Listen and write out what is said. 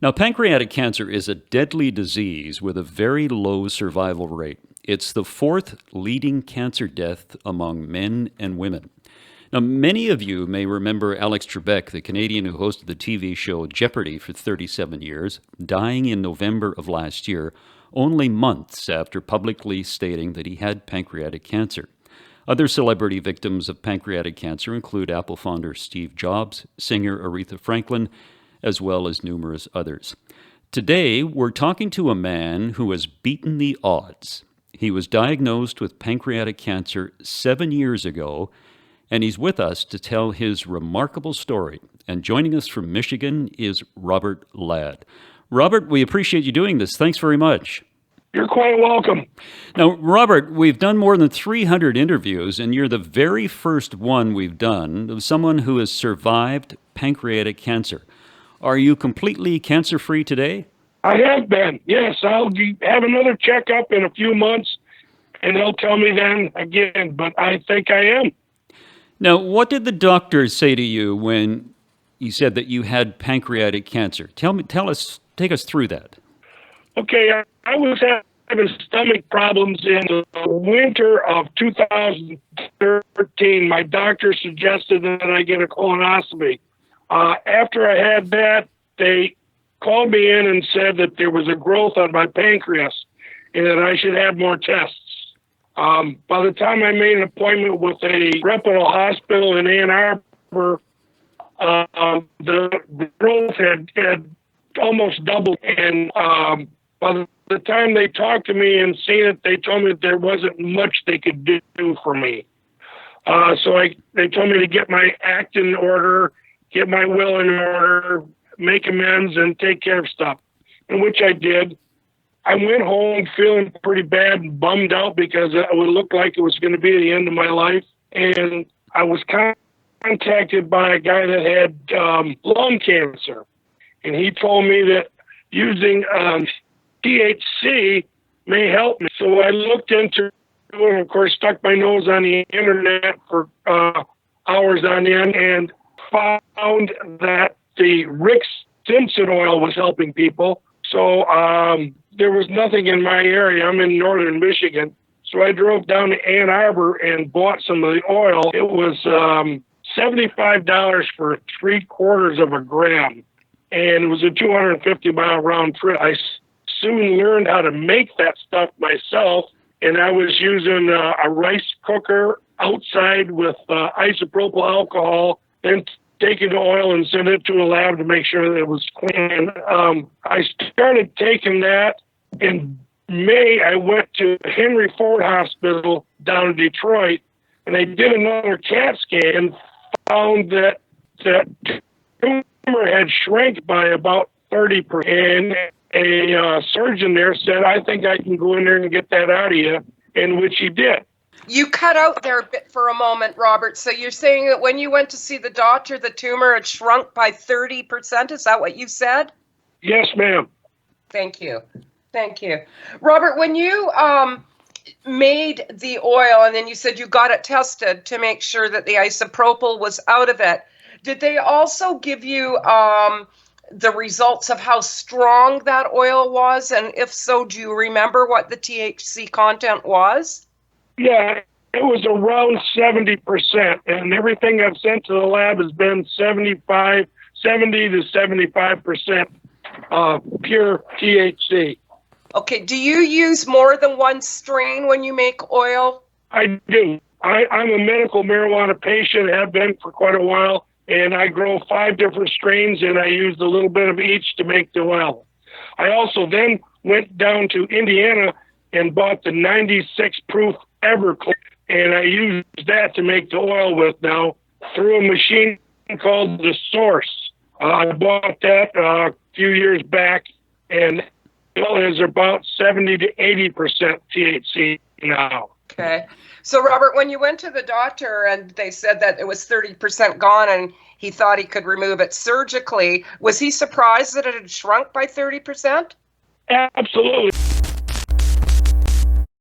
Now, pancreatic cancer is a deadly disease with a very low survival rate. It's the fourth leading cancer death among men and women. Now, many of you may remember Alex Trebek, the Canadian who hosted the TV show Jeopardy for 37 years, dying in November of last year, only months after publicly stating that he had pancreatic cancer. Other celebrity victims of pancreatic cancer include Apple founder Steve Jobs, singer Aretha Franklin, as well as numerous others. Today, we're talking to a man who has beaten the odds. He was diagnosed with pancreatic cancer 7 years ago, and he's with us to tell his remarkable story. And joining us from Michigan is Robert Ladd. Robert, we appreciate you doing this. Thanks very much. You're quite welcome. Now, Robert, we've done more than 300 interviews, and you're the very first one we've done of someone who has survived pancreatic cancer. Are you completely cancer-free today? I have been, yes. I'll have another checkup in a few months, and they'll tell me then again, but I think I am. Now, what did the doctors say to you when you said that you had pancreatic cancer? Take us through that. Okay, I was having stomach problems in the winter of 2013. My doctor suggested that I get a colonoscopy. After I had that, they called me in and said that there was a growth on my pancreas and that I should have more tests. By the time I made an appointment with a reputable hospital in Ann Arbor, the growth had almost doubled. And by the time they talked to me and seen it, they told me that there wasn't much they could do for me. So they told me to get my act in order, get my will in order, make amends, and take care of stuff, and which I did. I went home feeling pretty bad and bummed out because it would look like it was going to be the end of my life. And I was contacted by a guy that had lung cancer. And he told me that using THC may help me. So I looked into it and, of course, stuck my nose on the internet for hours on end and found that the Rick Simpson oil was helping people. So there was nothing in my area. I'm in northern Michigan. So I drove down to Ann Arbor and bought some of the oil. It was $75 for 3/4 of a gram. And it was a 250-mile round trip. I soon learned how to make that stuff myself. And I was using a rice cooker outside with isopropyl alcohol, then taking the oil and send it to a lab to make sure that it was clean. I started taking that in May. I went to Henry Ford Hospital down in Detroit, and they did another CAT scan and found that tumor had shrank by about 30%. And a surgeon there said, I think I can go in there and get that out of you, and which he did. You cut out there a bit for a moment, Robert. So you're saying that when you went to see the doctor, the tumor had shrunk by 30%? Is that what you said? Yes, ma'am. Thank you. Thank you. Robert, when you made the oil and then you said you got it tested to make sure that the isopropyl was out of it, did they also give you the results of how strong that oil was? And if so, do you remember what the THC content was? Yeah, it was around 70%, and everything I've sent to the lab has been 70 to 75% pure THC. Okay, do you use more than one strain when you make oil? I do. I'm a medical marijuana patient, have been for quite a while, and I grow 5 different strains, and I used a little bit of each to make the oil. I also then went down to Indiana and bought the 96 proof Everclear, and I used that to make the oil with now through a machine called The Source. I bought that a few years back, and it is about 70 to 80% THC now. Okay. So, Robert, when you went to the doctor and they said that it was 30% gone and he thought he could remove it surgically, was he surprised that it had shrunk by 30%? Absolutely.